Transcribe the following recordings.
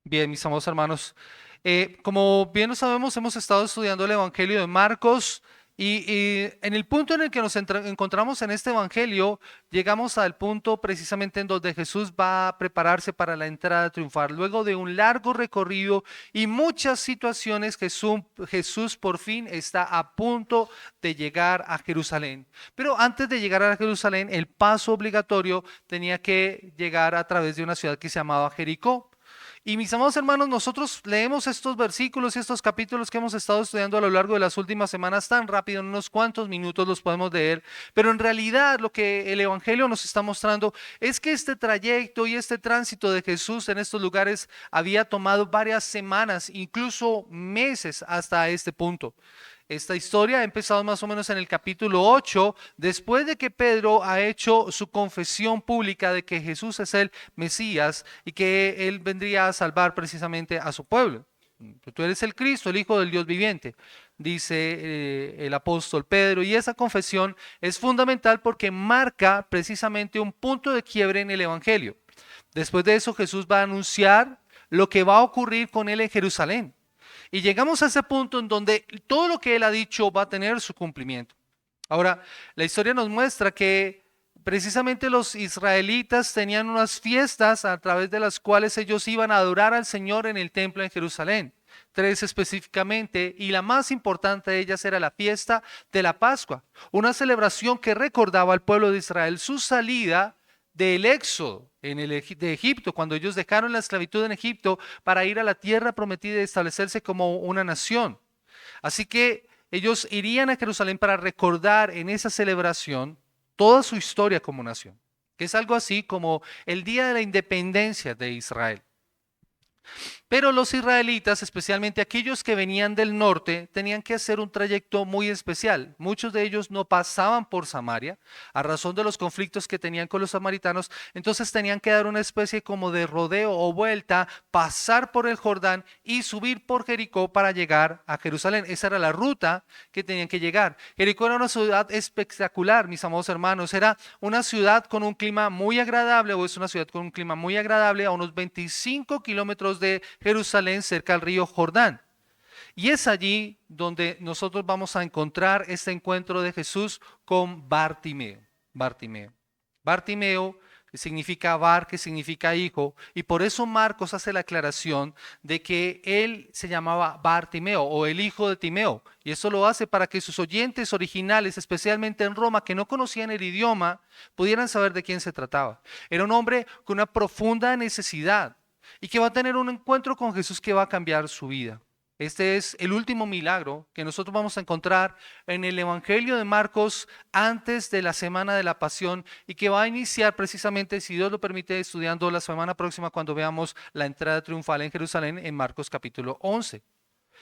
Bien, mis amados hermanos, como bien lo sabemos, hemos estado estudiando el Evangelio de Marcos y en el punto en el que nos encontramos en este Evangelio, llegamos al punto precisamente en donde Jesús va a prepararse para la entrada triunfal. Luego de un largo recorrido y muchas situaciones, Jesús por fin está a punto de llegar a Jerusalén. Pero antes de llegar a Jerusalén, el paso obligatorio tenía que llegar a través de una ciudad que se llamaba Jericó. Y mis amados hermanos, nosotros leemos estos versículos y estos capítulos que hemos estado estudiando a lo largo de las últimas semanas tan rápido, en unos cuantos minutos los podemos leer, pero en realidad lo que el Evangelio nos está mostrando es que este trayecto y este tránsito de Jesús en estos lugares había tomado varias semanas, incluso meses hasta este punto. Esta historia ha empezado más o menos en el capítulo 8, después de que Pedro ha hecho su confesión pública de que Jesús es el Mesías y que él vendría a salvar precisamente a su pueblo. Tú eres el Cristo, el Hijo del Dios viviente, dice el apóstol Pedro, y esa confesión es fundamental porque marca precisamente un punto de quiebre en el Evangelio. Después de eso, Jesús va a anunciar lo que va a ocurrir con él en Jerusalén. Y llegamos a ese punto en donde todo lo que él ha dicho va a tener su cumplimiento. Ahora, la historia nos muestra que precisamente los israelitas tenían unas fiestas a través de las cuales ellos iban a adorar al Señor en el templo en Jerusalén. Tres específicamente, y la más importante de ellas era la fiesta de la Pascua, una celebración que recordaba al pueblo de Israel su salida del éxodo de Egipto, cuando ellos dejaron la esclavitud en Egipto para ir a la tierra prometida y establecerse como una nación. Así que ellos irían a Jerusalén para recordar en esa celebración toda su historia como nación, que es algo así como el día de la independencia de Israel. Pero los israelitas, especialmente aquellos que venían del norte, tenían que hacer un trayecto muy especial. Muchos de ellos no pasaban por Samaria a razón de los conflictos que tenían con los samaritanos, entonces tenían que dar una especie como de rodeo o vuelta, pasar por el Jordán y subir por Jericó para llegar a Jerusalén. Esa era la ruta que tenían que llegar. Jericó era una ciudad espectacular, mis amados hermanos. Era una ciudad con un clima muy agradable, o es una ciudad con un clima muy agradable, a unos 25 kilómetros de Jerusalén, cerca al río Jordán. Y es allí donde nosotros vamos a encontrar este encuentro de Jesús con Bartimeo. Bartimeo. Bartimeo, que significa bar, que significa hijo, y por eso Marcos hace la aclaración de que él se llamaba Bartimeo o el hijo de Timeo. Y eso lo hace para que sus oyentes originales, especialmente en Roma, que no conocían el idioma, pudieran saber de quién se trataba. Era un hombre con una profunda necesidad y que va a tener un encuentro con Jesús que va a cambiar su vida. Este es el último milagro que nosotros vamos a encontrar en el Evangelio de Marcos antes de la Semana de la Pasión y que va a iniciar precisamente, si Dios lo permite, estudiando la semana próxima cuando veamos la entrada triunfal en Jerusalén en Marcos capítulo 11.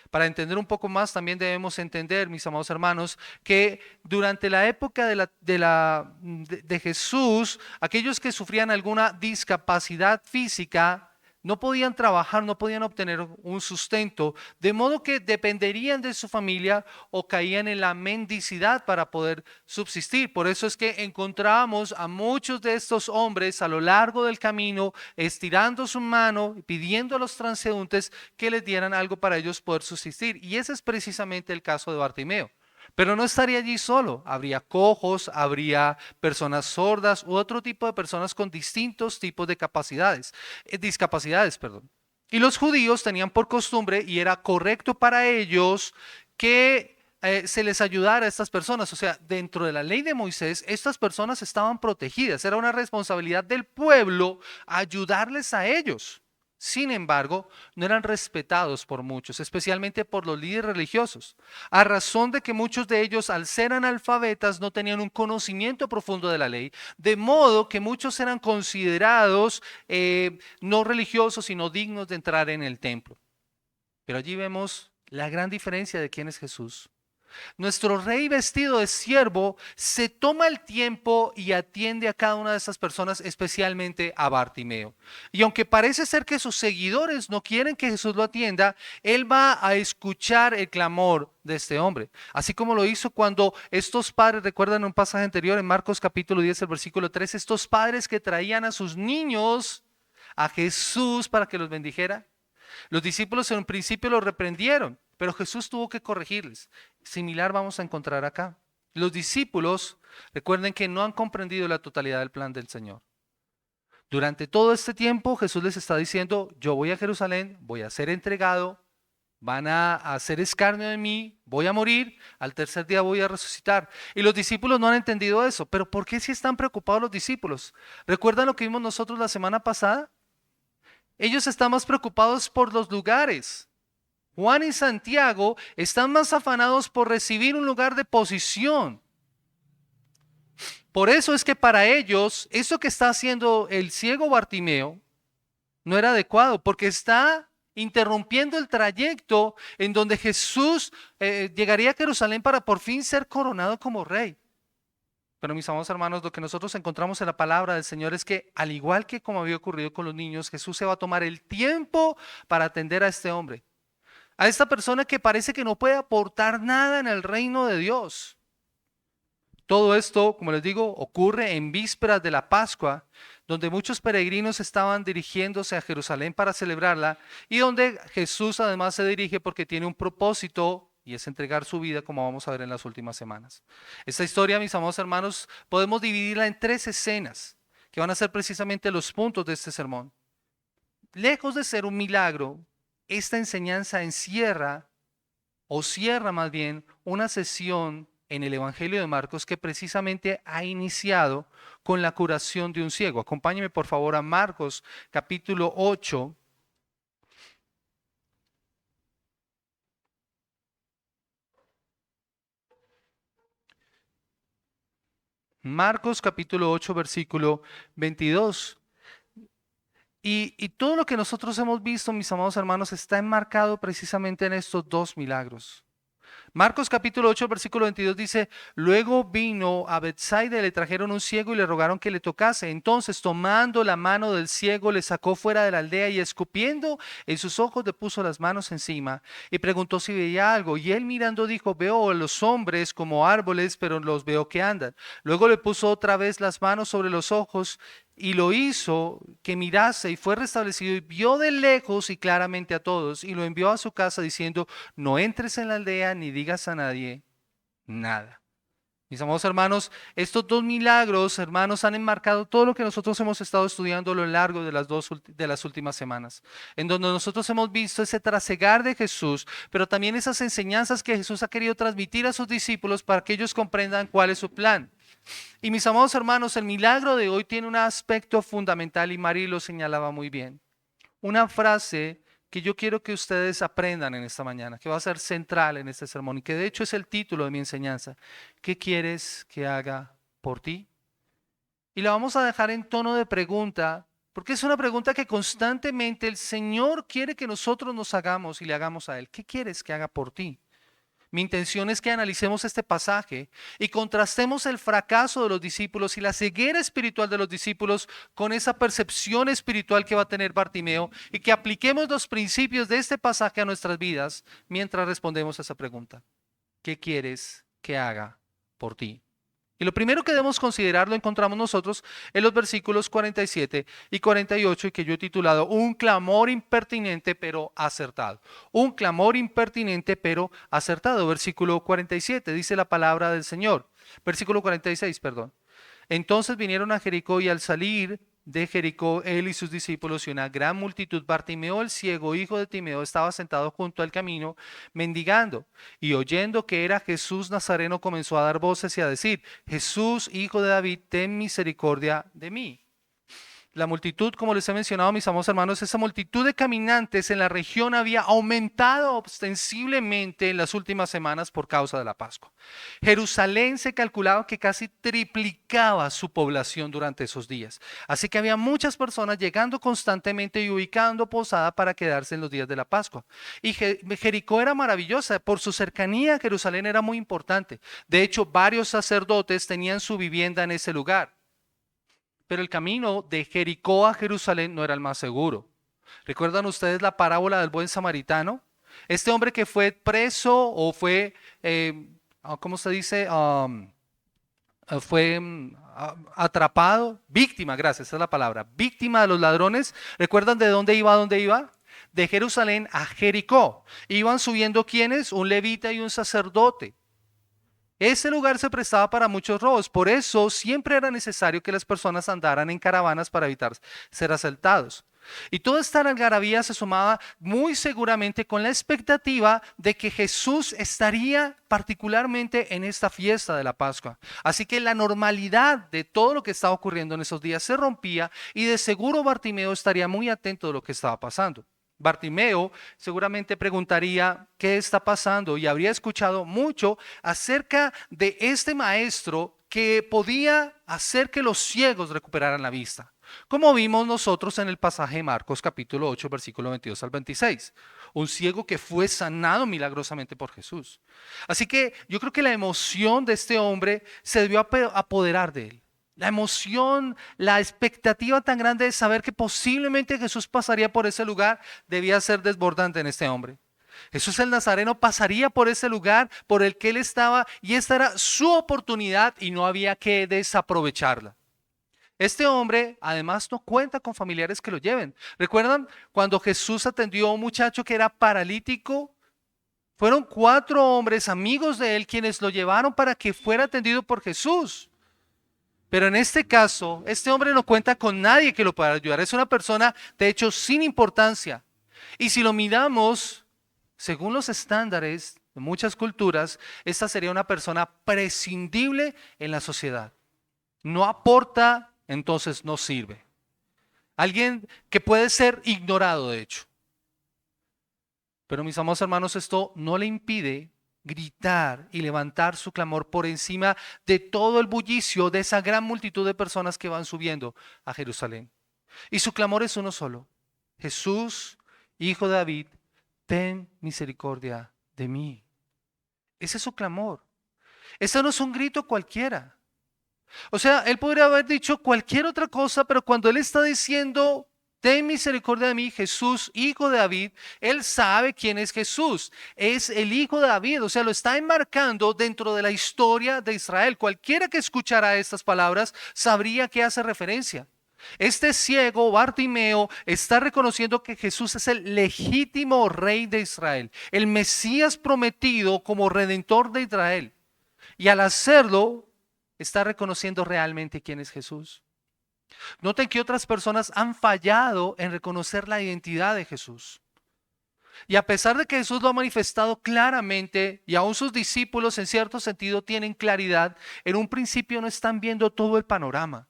Para entender un poco más, también debemos entender, mis amados hermanos, que durante la época de Jesús, aquellos que sufrían alguna discapacidad física no podían trabajar, no podían obtener un sustento, de modo que dependerían de su familia o caían en la mendicidad para poder subsistir. Por eso es que encontramos a muchos de estos hombres a lo largo del camino estirando su mano, pidiendo a los transeúntes que les dieran algo para ellos poder subsistir. Y ese es precisamente el caso de Bartimeo. Pero no estaría allí solo, habría cojos, habría personas sordas u otro tipo de personas con distintos tipos de discapacidades, perdón. Y los judíos tenían por costumbre, y era correcto para ellos, que se les ayudara a estas personas. O sea, dentro de la ley de Moisés, estas personas estaban protegidas. Era una responsabilidad del pueblo ayudarles a ellos. Sin embargo, no eran respetados por muchos, especialmente por los líderes religiosos, a razón de que muchos de ellos, al ser analfabetas, no tenían un conocimiento profundo de la ley, de modo que muchos eran considerados no religiosos, sino dignos de entrar en el templo. Pero allí vemos la gran diferencia de quién es Jesús. Nuestro rey vestido de siervo se toma el tiempo y atiende a cada una de estas personas, especialmente a Bartimeo. Y aunque parece ser que sus seguidores no quieren que Jesús lo atienda, él va a escuchar el clamor de este hombre. Así como lo hizo cuando estos padres, recuerdan un pasaje anterior en Marcos capítulo 10, el versículo 3, estos padres que traían a sus niños a Jesús para que los bendijera. Los discípulos en un principio lo reprendieron, pero Jesús tuvo que corregirles. Similar vamos a encontrar acá. Los discípulos, recuerden que no han comprendido la totalidad del plan del Señor. Durante todo este tiempo Jesús les está diciendo, yo voy a Jerusalén, voy a ser entregado, van a hacer escarnio de mí, voy a morir, al tercer día voy a resucitar. Y los discípulos no han entendido eso. Pero ¿por qué si están preocupados los discípulos? ¿Recuerdan lo que vimos nosotros la semana pasada? Ellos están más preocupados por los lugares. Juan y Santiago están más afanados por recibir un lugar de posición. Por eso es que para ellos, eso que está haciendo el ciego Bartimeo no era adecuado, porque está interrumpiendo el trayecto en donde Jesús llegaría a Jerusalén para por fin ser coronado como rey. Pero mis amados hermanos, lo que nosotros encontramos en la palabra del Señor es que, al igual que como había ocurrido con los niños, Jesús se va a tomar el tiempo para atender a este hombre, a esta persona que parece que no puede aportar nada en el reino de Dios. Todo esto, como les digo, ocurre en vísperas de la Pascua, donde muchos peregrinos estaban dirigiéndose a Jerusalén para celebrarla y donde Jesús además se dirige porque tiene un propósito y es entregar su vida, como vamos a ver en las últimas semanas. Esta historia, mis amados hermanos, podemos dividirla en 3 escenas que van a ser precisamente los puntos de este sermón. Lejos de ser un milagro, esta enseñanza encierra o cierra más bien una sesión en el Evangelio de Marcos que precisamente ha iniciado con la curación de un ciego. Acompáñeme por favor a Marcos capítulo 8. Marcos capítulo 8 versículo 22. Y todo lo que nosotros hemos visto, mis amados hermanos, está enmarcado precisamente en estos 2 milagros. Marcos capítulo 8, versículo 22 dice, luego vino a Betsaida y le trajeron un ciego y le rogaron que le tocase. Entonces, tomando la mano del ciego, le sacó fuera de la aldea y escupiendo en sus ojos le puso las manos encima y preguntó si veía algo. Y él mirando dijo, veo a los hombres como árboles, pero los veo que andan. Luego le puso otra vez las manos sobre los ojos y lo hizo que mirase y fue restablecido y vio de lejos y claramente a todos y lo envió a su casa diciendo, no entres en la aldea ni digas a nadie nada. Mis amados hermanos, estos 2 milagros, hermanos, han enmarcado todo lo que nosotros hemos estado estudiando a lo largo de las últimas semanas, en donde nosotros hemos visto ese trasegar de Jesús, pero también esas enseñanzas que Jesús ha querido transmitir a sus discípulos para que ellos comprendan cuál es su plan. Y mis amados hermanos, el milagro de hoy tiene un aspecto fundamental y Mari lo señalaba muy bien. Una frase que yo quiero que ustedes aprendan en esta mañana, que va a ser central en este sermón y que de hecho es el título de mi enseñanza. ¿Qué quieres que haga por ti? Y la vamos a dejar en tono de pregunta, porque es una pregunta que constantemente el Señor quiere que nosotros nos hagamos y le hagamos a Él. ¿Qué quieres que haga por ti? Mi intención es que analicemos este pasaje y contrastemos el fracaso de los discípulos y la ceguera espiritual de los discípulos con esa percepción espiritual que va a tener Bartimeo y que apliquemos los principios de este pasaje a nuestras vidas mientras respondemos a esa pregunta. ¿Qué quieres que haga por ti? Y lo primero que debemos considerar lo encontramos nosotros en los versículos 47 y 48 y que yo he titulado Un clamor impertinente pero acertado. Un clamor impertinente pero acertado. Versículo 47 dice la palabra del Señor. Versículo 46, perdón. Entonces vinieron a Jericó y al salir de Jericó él y sus discípulos y una gran multitud, Bartimeo el ciego, hijo de Timeo, estaba sentado junto al camino mendigando y oyendo que era Jesús Nazareno comenzó a dar voces y a decir, Jesús, hijo de David, ten misericordia de mí. La multitud, como les he mencionado, mis amados hermanos, esa multitud de caminantes en la región había aumentado ostensiblemente en las últimas semanas por causa de la Pascua. Jerusalén se calculaba que casi triplicaba su población durante esos días. Así que había muchas personas llegando constantemente y ubicando posada para quedarse en los días de la Pascua. Y Jericó era maravillosa, por su cercanía a Jerusalén era muy importante. De hecho, varios sacerdotes tenían su vivienda en ese lugar. Pero el camino de Jericó a Jerusalén no era el más seguro. ¿Recuerdan ustedes la parábola del buen samaritano? Este hombre que fue preso o fue, ¿cómo se dice? Fue atrapado, víctima, gracias, esa es la palabra, víctima de los ladrones. ¿Recuerdan de dónde iba a dónde iba? de Jerusalén a Jericó. Iban subiendo ¿quiénes? Un levita y un sacerdote. Ese lugar se prestaba para muchos robos, por eso siempre era necesario que las personas andaran en caravanas para evitar ser asaltados. Y toda esta algarabía se sumaba muy seguramente con la expectativa de que Jesús estaría particularmente en esta fiesta de la Pascua. Así que la normalidad de todo lo que estaba ocurriendo en esos días se rompía y de seguro Bartimeo estaría muy atento de lo que estaba pasando. Bartimeo seguramente preguntaría qué está pasando y habría escuchado mucho acerca de este maestro que podía hacer que los ciegos recuperaran la vista, como vimos nosotros en el pasaje de Marcos capítulo 8 versículo 22 al 26, un ciego que fue sanado milagrosamente por Jesús. Así que yo creo que la emoción de este hombre se debió apoderar de él. La emoción, la expectativa tan grande de saber que posiblemente Jesús pasaría por ese lugar debía ser desbordante en este hombre. Jesús el Nazareno pasaría por ese lugar por el que él estaba y esta era su oportunidad y no había que desaprovecharla. Este hombre además no cuenta con familiares que lo lleven. ¿Recuerdan cuando Jesús atendió a un muchacho que era paralítico? Fueron 4 hombres amigos de él quienes lo llevaron para que fuera atendido por Jesús. Pero en este caso, este hombre no cuenta con nadie que lo pueda ayudar. Es una persona, de hecho, sin importancia. Y si lo miramos, según los estándares de muchas culturas, esta sería una persona prescindible en la sociedad. No aporta, entonces no sirve. Alguien que puede ser ignorado, de hecho. Pero mis amados hermanos, esto no le impide gritar y levantar su clamor por encima de todo el bullicio de esa gran multitud de personas que van subiendo a Jerusalén. Y su clamor es uno solo: Jesús, hijo de David, ten misericordia de mí. Ese es su clamor. Ese no es un grito cualquiera. O sea, él podría haber dicho cualquier otra cosa, pero cuando él está diciendo ten misericordia de mí, Jesús, hijo de David, él sabe quién es Jesús. Es el hijo de David, o sea, lo está enmarcando dentro de la historia de Israel. Cualquiera que escuchara estas palabras sabría a qué hace referencia. Este ciego, Bartimeo, está reconociendo que Jesús es el legítimo rey de Israel, el Mesías prometido como redentor de Israel. Y al hacerlo, está reconociendo realmente quién es Jesús. Noten que otras personas han fallado en reconocer la identidad de Jesús. Y a pesar de que Jesús lo ha manifestado claramente, y aún sus discípulos en cierto sentido tienen claridad, en un principio no están viendo todo el panorama.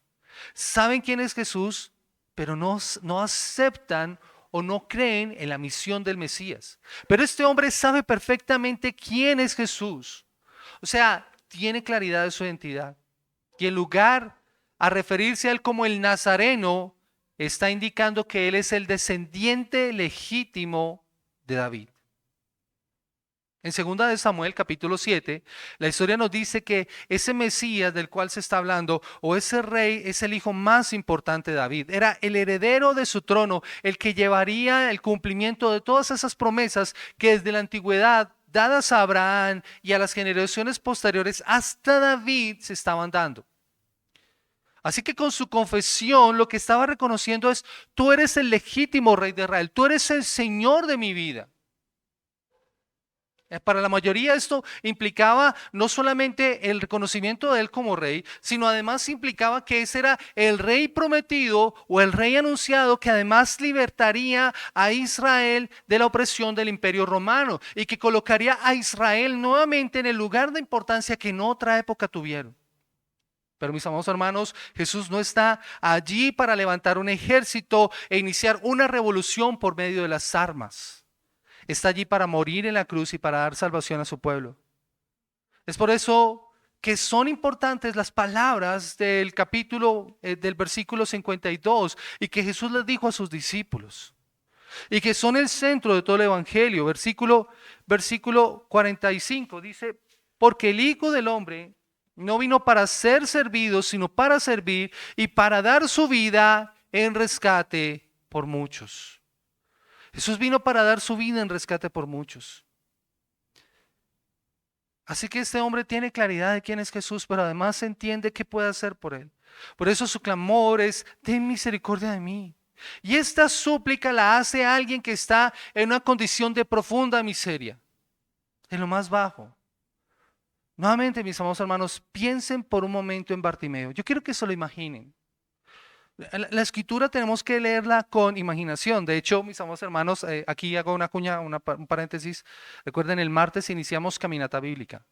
Saben quién es Jesús, pero no aceptan o no creen en la misión del Mesías. Pero este hombre sabe perfectamente quién es Jesús. O sea, tiene claridad de su identidad. Y en lugar a referirse a él como el Nazareno, está indicando que él es el descendiente legítimo de David. En 2 de Samuel capítulo 7, la historia nos dice que ese Mesías del cual se está hablando, o ese rey, es el hijo más importante de David. Era el heredero de su trono, el que llevaría el cumplimiento de todas esas promesas que desde la antigüedad, dadas a Abraham y a las generaciones posteriores hasta David, se estaban dando. Así que con su confesión lo que estaba reconociendo es: tú eres el legítimo rey de Israel, tú eres el Señor de mi vida. Para la mayoría esto implicaba no solamente el reconocimiento de él como rey, sino además implicaba que ese era el rey prometido o el rey anunciado que además libertaría a Israel de la opresión del imperio romano y que colocaría a Israel nuevamente en el lugar de importancia que en otra época tuvieron. Pero mis amados hermanos, Jesús no está allí para levantar un ejército e iniciar una revolución por medio de las armas. Está allí para morir en la cruz y para dar salvación a su pueblo. Es por eso que son importantes las palabras del capítulo, del versículo 52, y que Jesús les dijo a sus discípulos, y que son el centro de todo el evangelio. Versículo 45 dice: porque el Hijo del Hombre no vino para ser servido, sino para servir y para dar su vida en rescate por muchos. Jesús vino para dar su vida en rescate por muchos. Así que este hombre tiene claridad de quién es Jesús, pero además entiende qué puede hacer por él. Por eso su clamor es: ten misericordia de mí. Y esta súplica la hace alguien que está en una condición de profunda miseria, en lo más bajo. Nuevamente, mis amados hermanos, piensen por un momento en Bartimeo. Yo quiero que se lo imaginen. La escritura tenemos que leerla con imaginación. De hecho, mis amados hermanos, aquí hago una cuña, un paréntesis. Recuerden, el martes iniciamos caminata bíblica.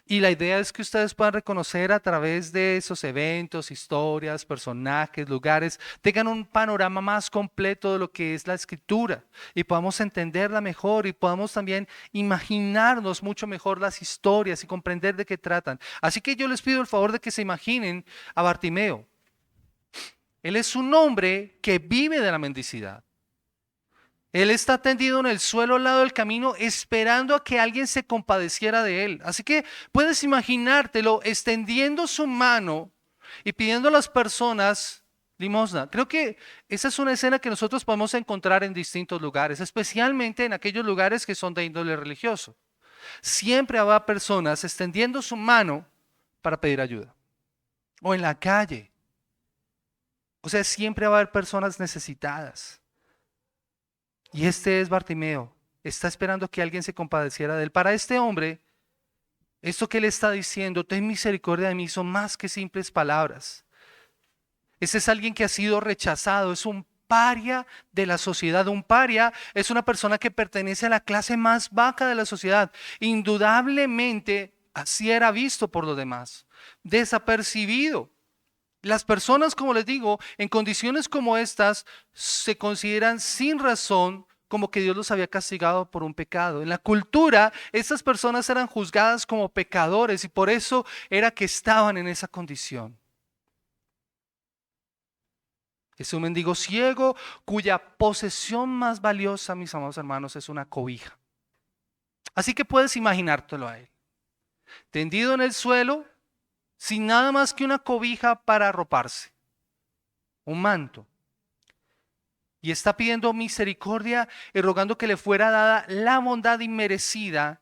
Y la idea es que ustedes puedan reconocer a través de esos eventos, historias, personajes, lugares, tengan un panorama más completo de lo que es la escritura y podamos entenderla mejor y podamos también imaginarnos mucho mejor las historias y comprender de qué tratan. Así que yo les pido el favor de que se imaginen a Bartimeo. Él es un hombre que vive de la mendicidad. Él está tendido en el suelo al lado del camino esperando a que alguien se compadeciera de él. Así que puedes imaginártelo extendiendo su mano y pidiendo a las personas limosna. Creo que esa es una escena que nosotros podemos encontrar en distintos lugares, especialmente en aquellos lugares que son de índole religioso. Siempre habrá personas extendiendo su mano para pedir ayuda. O en la calle. O sea, siempre va a haber personas necesitadas. Y este es Bartimeo. Está esperando que alguien se compadeciera de él. Para este hombre, esto que él está diciendo, ten misericordia de mí, son más que simples palabras. Ese es alguien que ha sido rechazado, es un paria de la sociedad. Un paria es una persona que pertenece a la clase más baja de la sociedad. Indudablemente, así era visto por los demás. Desapercibido. Las personas, como les digo, en condiciones como estas, se consideran sin razón como que Dios los había castigado por un pecado. En la cultura, estas personas eran juzgadas como pecadores y por eso era que estaban en esa condición. Es un mendigo ciego cuya posesión más valiosa, mis amados hermanos, es una cobija. Así que puedes imaginártelo a él, tendido en el suelo, sin nada más que una cobija para arroparse, un manto. Y está pidiendo misericordia y rogando que le fuera dada la bondad inmerecida.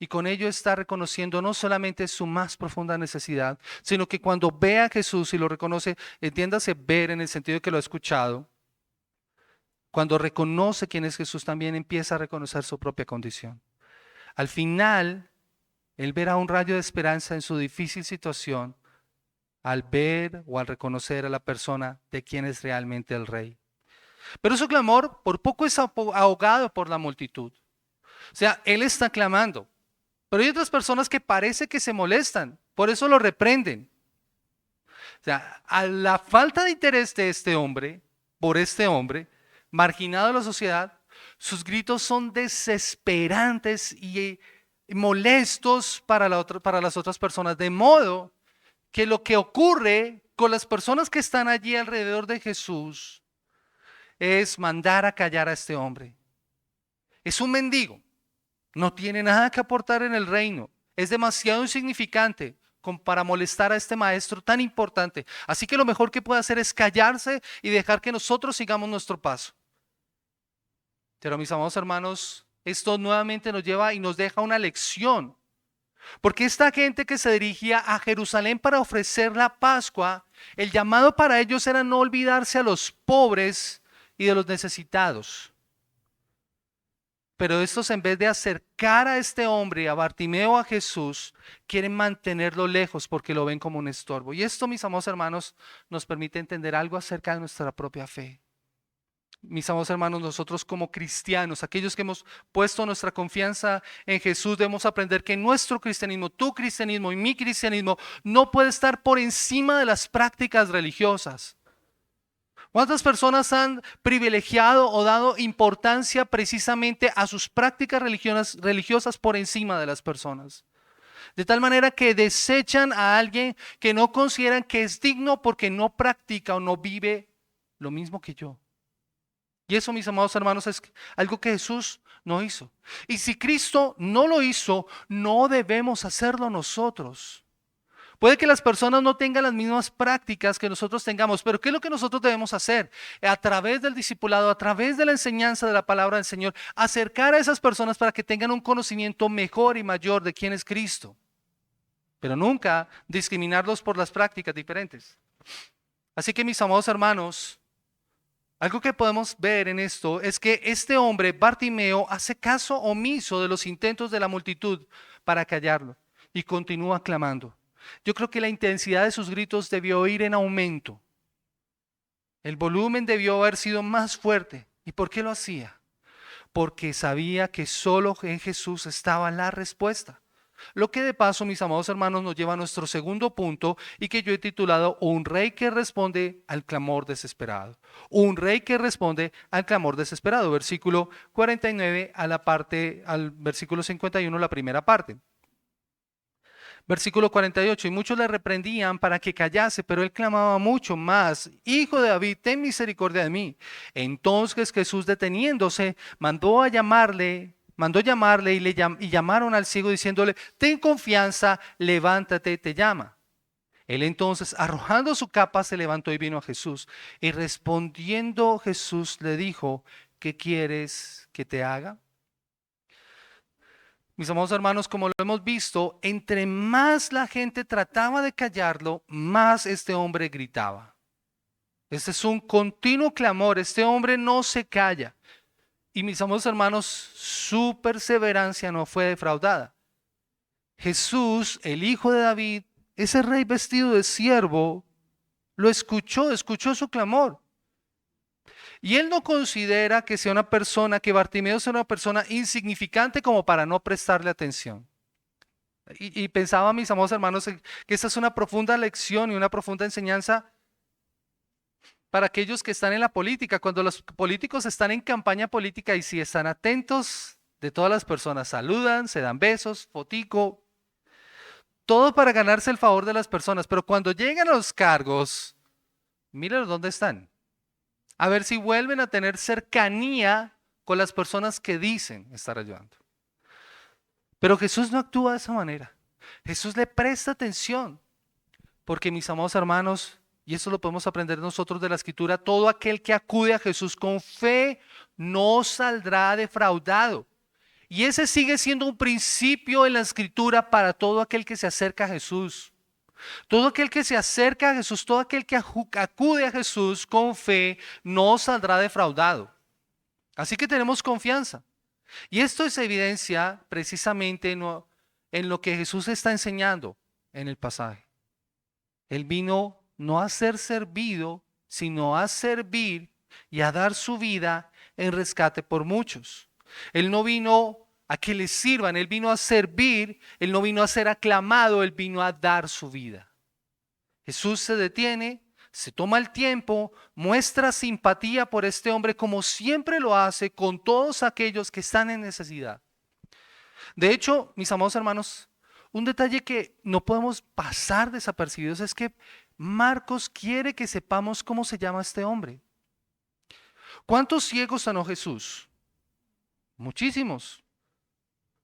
Y con ello está reconociendo no solamente su más profunda necesidad, sino que cuando ve a Jesús y lo reconoce, entiéndase ver en el sentido de que lo ha escuchado, cuando reconoce quién es Jesús, también empieza a reconocer su propia condición. Al final, él verá un rayo de esperanza en su difícil situación al ver o al reconocer a la persona de quien es realmente el Rey. Pero su clamor por poco es ahogado por la multitud. O sea, él está clamando. Pero hay otras personas que parece que se molestan, por eso lo reprenden. O sea, a la falta de interés de este hombre, por este hombre, marginado de la sociedad, sus gritos son desesperantes y molestos para las otras personas. De modo que lo que ocurre con las personas que están allí alrededor de Jesús es mandar a callar a este hombre. Es un mendigo. No tiene nada que aportar en el reino. Es demasiado insignificante para molestar a este maestro tan importante. Así que lo mejor que puede hacer es callarse y dejar que nosotros sigamos nuestro paso. Pero mis amados hermanos, esto nuevamente nos lleva y nos deja una lección. Porque esta gente que se dirigía a Jerusalén para ofrecer la Pascua, el llamado para ellos era no olvidarse a los pobres y de los necesitados. Pero estos, en vez de acercar a este hombre, a Bartimeo, a Jesús, quieren mantenerlo lejos porque lo ven como un estorbo. Y esto, mis amados hermanos, nos permite entender algo acerca de nuestra propia fe. Mis amados hermanos, nosotros como cristianos, aquellos que hemos puesto nuestra confianza en Jesús, debemos aprender que nuestro cristianismo, tu cristianismo y mi cristianismo no puede estar por encima de las prácticas religiosas. ¿Cuántas personas han privilegiado o dado importancia precisamente a sus prácticas religiosas por encima de las personas? De tal manera que desechan a alguien que no consideran que es digno porque no practica o no vive lo mismo que yo. Y eso, mis amados hermanos, es algo que Jesús no hizo. Y si Cristo no lo hizo, no debemos hacerlo nosotros. Puede que las personas no tengan las mismas prácticas que nosotros tengamos, pero ¿qué es lo que nosotros debemos hacer? A través del discipulado, a través de la enseñanza de la palabra del Señor, acercar a esas personas para que tengan un conocimiento mejor y mayor de quién es Cristo. Pero nunca discriminarlos por las prácticas diferentes. Así que, mis amados hermanos, Algo que podemos ver en esto es que este hombre, Bartimeo, hace caso omiso de los intentos de la multitud para callarlo y continúa clamando. Yo creo que la intensidad de sus gritos debió ir en aumento. El volumen debió haber sido más fuerte. ¿Y por qué lo hacía? Porque sabía que solo en Jesús estaba la respuesta. Lo que de paso, mis amados hermanos, nos lleva a nuestro segundo punto y que yo he titulado Un rey que responde al clamor desesperado. Un rey que responde al clamor desesperado. Versículo 49 al versículo 51, la primera parte. Versículo 48, y muchos le reprendían para que callase, pero él clamaba mucho más, Hijo de David, ten misericordia de mí. Entonces Jesús, deteniéndose, mandó llamarle y llamaron al ciego diciéndole, ten confianza, levántate, te llama. Él entonces, arrojando su capa, se levantó y vino a Jesús. Y respondiendo Jesús le dijo, ¿qué quieres que te haga? Mis amados hermanos, como lo hemos visto, entre más la gente trataba de callarlo, más este hombre gritaba. Este es un continuo clamor, este hombre no se calla. Y mis amados hermanos, su perseverancia no fue defraudada. Jesús, el hijo de David, ese rey vestido de siervo, lo escuchó su clamor. Y él no considera que sea una persona, que Bartimeo sea una persona insignificante como para no prestarle atención. Y pensaba, mis amados hermanos, que esta es una profunda lección y una profunda enseñanza para aquellos que están en la política. Cuando los políticos están en campaña política y si están atentos de todas las personas, saludan, se dan besos, fotico, todo para ganarse el favor de las personas. Pero cuando llegan a los cargos, mírenlos dónde están. A ver si vuelven a tener cercanía con las personas que dicen estar ayudando. Pero Jesús no actúa de esa manera. Jesús le presta atención. Porque mis amados hermanos, y eso lo podemos aprender nosotros de la Escritura, todo aquel que acude a Jesús con fe no saldrá defraudado. Y ese sigue siendo un principio en la Escritura para todo aquel que se acerca a Jesús. Todo aquel que se acerca a Jesús, todo aquel que acude a Jesús con fe, no saldrá defraudado. Así que tenemos confianza. Y esto es evidencia precisamente en lo que Jesús está enseñando en el pasaje. Él vino no a ser servido, sino a servir y a dar su vida en rescate por muchos. Él no vino a que le sirvan, Él vino a servir, Él no vino a ser aclamado, Él vino a dar su vida. Jesús se detiene, se toma el tiempo, muestra simpatía por este hombre como siempre lo hace con todos aquellos que están en necesidad. De hecho, mis amados hermanos, un detalle que no podemos pasar desapercibidos es que Marcos quiere que sepamos cómo se llama este hombre. ¿Cuántos ciegos sanó Jesús? Muchísimos.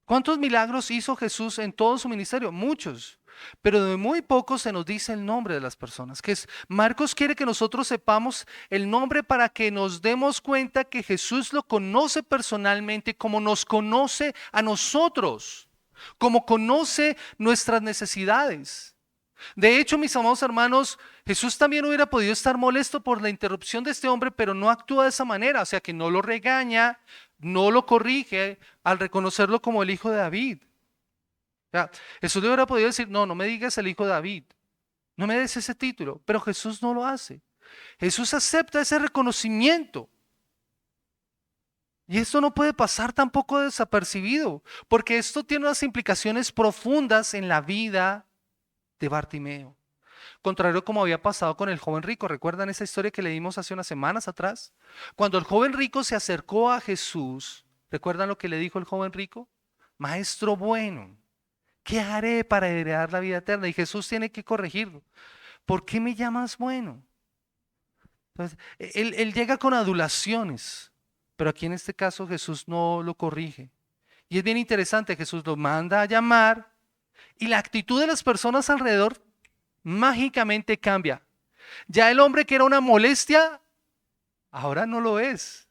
¿Cuántos milagros hizo Jesús en todo su ministerio? Muchos. Pero de muy pocos se nos dice el nombre de las personas. Marcos quiere que nosotros sepamos el nombre para que nos demos cuenta que Jesús lo conoce personalmente como nos conoce a nosotros, como conoce nuestras necesidades. De hecho, mis amados hermanos, Jesús también hubiera podido estar molesto por la interrupción de este hombre, pero no actúa de esa manera, o sea que no lo regaña, no lo corrige al reconocerlo como el hijo de David. O sea, Jesús le hubiera podido decir, no me digas el hijo de David, no me des ese título, pero Jesús no lo hace. Jesús acepta ese reconocimiento. Y esto no puede pasar tampoco desapercibido, porque esto tiene unas implicaciones profundas en la vida de Bartimeo. Contrario como había pasado con el joven rico. ¿Recuerdan esa historia que leímos hace unas semanas atrás? Cuando el joven rico se acercó a Jesús, ¿recuerdan lo que le dijo el joven rico? Maestro bueno, ¿qué haré para heredar la vida eterna? Y Jesús tiene que corregirlo. ¿Por qué me llamas bueno? Entonces, él llega con adulaciones, pero aquí en este caso Jesús no lo corrige. Y es bien interesante, Jesús lo manda a llamar y la actitud de las personas alrededor mágicamente cambia. Ya el hombre que era una molestia, ahora no lo es.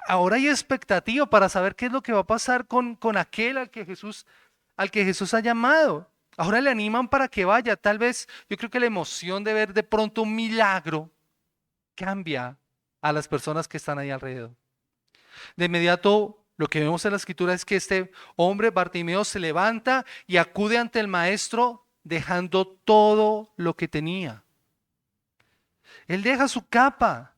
Ahora hay expectativa para saber qué es lo que va a pasar con aquel al que Jesús ha llamado. Ahora le animan para que vaya. Tal vez yo creo que la emoción de ver de pronto un milagro cambia a las personas que están ahí alrededor. De inmediato, lo que vemos en la escritura es que este hombre, Bartimeo, se levanta y acude ante el maestro dejando todo lo que tenía. Él deja su capa.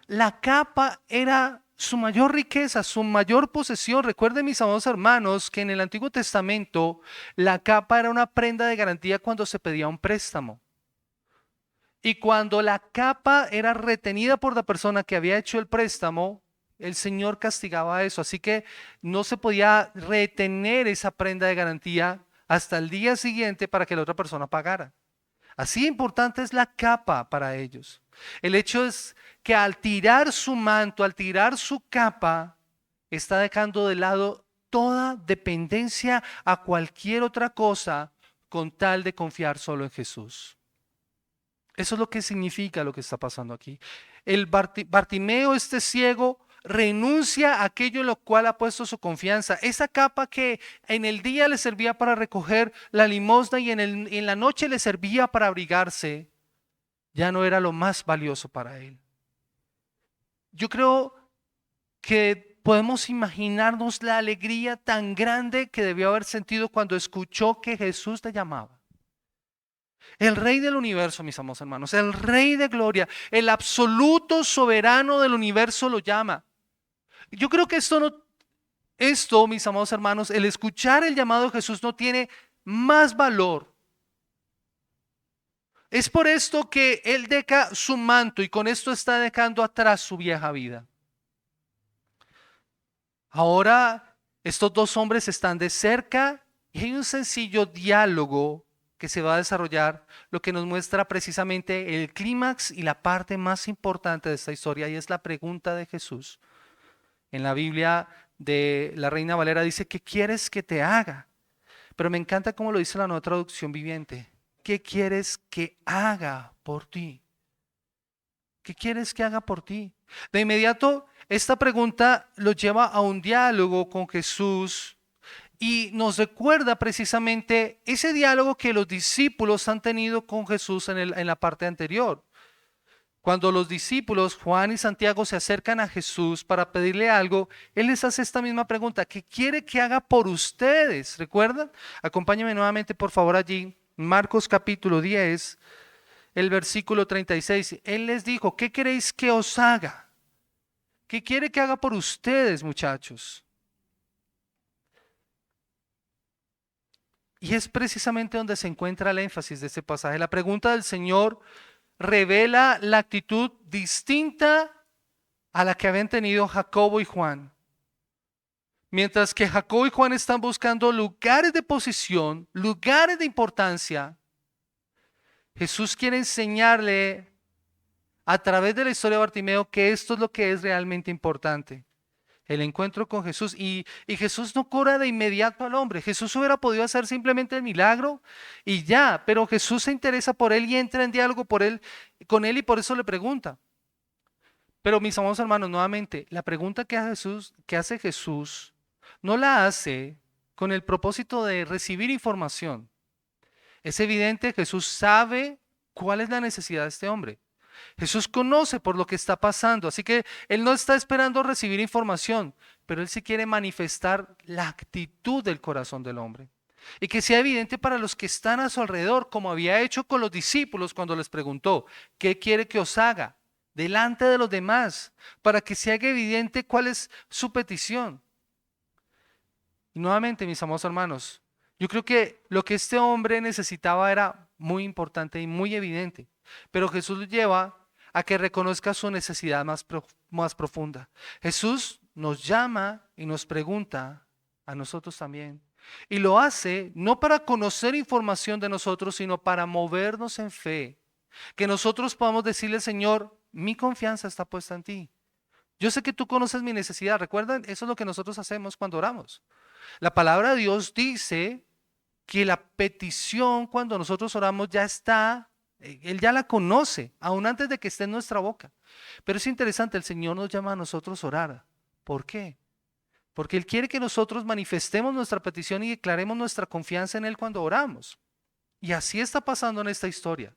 La capa era su mayor riqueza, su mayor posesión. Recuerden, mis amados hermanos, que en el Antiguo Testamento la capa era una prenda de garantía cuando se pedía un préstamo. Y cuando la capa era retenida por la persona que había hecho el préstamo, el Señor castigaba eso. Así que no se podía retener esa prenda de garantía hasta el día siguiente para que la otra persona pagara. Así importante es la capa para ellos. El hecho es que al tirar su manto, al tirar su capa, está dejando de lado toda dependencia a cualquier otra cosa con tal de confiar solo en Jesús. Eso es lo que significa lo que está pasando aquí. El Bartimeo, este ciego, renuncia a aquello en lo cual ha puesto su confianza. Esa capa que en el día le servía para recoger la limosna y en la noche le servía para abrigarse, ya no era lo más valioso para él. Yo creo que podemos imaginarnos la alegría tan grande que debió haber sentido cuando escuchó que Jesús le llamaba. El Rey del universo, mis amados hermanos, el Rey de gloria, el absoluto soberano del universo lo llama. Yo creo que esto, mis amados hermanos, el escuchar el llamado de Jesús no tiene más valor. Es por esto que Él deja su manto y con esto está dejando atrás su vieja vida. Ahora estos dos hombres están de cerca y hay un sencillo diálogo que se va a desarrollar, lo que nos muestra precisamente el clímax y la parte más importante de esta historia, y es la pregunta de Jesús. En la Biblia de la Reina Valera dice: ¿qué quieres que te haga? Pero me encanta cómo lo dice la Nueva Traducción Viviente. ¿Qué quieres que haga por ti? ¿Qué quieres que haga por ti? De inmediato, esta pregunta lo lleva a un diálogo con Jesús y nos recuerda precisamente ese diálogo que los discípulos han tenido con Jesús en la parte anterior. Cuando los discípulos Juan y Santiago se acercan a Jesús para pedirle algo, Él les hace esta misma pregunta: ¿qué quiere que haga por ustedes? ¿Recuerdan? Acompáñenme nuevamente por favor allí, Marcos capítulo 10, el versículo 36. Él les dijo: ¿qué queréis que os haga? ¿Qué quiere que haga por ustedes, muchachos? Y es precisamente donde se encuentra el énfasis de este pasaje. La pregunta del Señor revela la actitud distinta a la que habían tenido Jacobo y Juan. Mientras que Jacobo y Juan están buscando lugares de posición, lugares de importancia, Jesús quiere enseñarle a través de la historia de Bartimeo que esto es lo que es realmente importante. El encuentro con Jesús. Y Jesús no cura de inmediato al hombre. Jesús hubiera podido hacer simplemente el milagro y ya, pero Jesús se interesa por él y entra en diálogo con él y por eso le pregunta. Pero mis amados hermanos, nuevamente, la pregunta que hace Jesús no la hace con el propósito de recibir información. Es evidente, Jesús sabe cuál es la necesidad de este hombre. Jesús conoce por lo que está pasando, así que Él no está esperando recibir información, pero Él sí quiere manifestar la actitud del corazón del hombre. Y que sea evidente para los que están a su alrededor, como había hecho con los discípulos cuando les preguntó: ¿qué quiere que os haga? Delante de los demás, para que se haga evidente cuál es su petición. Y nuevamente, mis amados hermanos, yo creo que lo que este hombre necesitaba era muy importante y muy evidente. Pero Jesús lo lleva a que reconozca su necesidad más profunda. Jesús nos llama y nos pregunta a nosotros también. Y lo hace no para conocer información de nosotros, sino para movernos en fe. Que nosotros podamos decirle: Señor, mi confianza está puesta en ti. Yo sé que tú conoces mi necesidad. ¿Recuerdan? Eso es lo que nosotros hacemos cuando oramos. La palabra de Dios dice que la petición cuando nosotros oramos ya está, Él ya la conoce, aún antes de que esté en nuestra boca. Pero es interesante, el Señor nos llama a nosotros a orar. ¿Por qué? Porque Él quiere que nosotros manifestemos nuestra petición y declaremos nuestra confianza en Él cuando oramos. Y así está pasando en esta historia.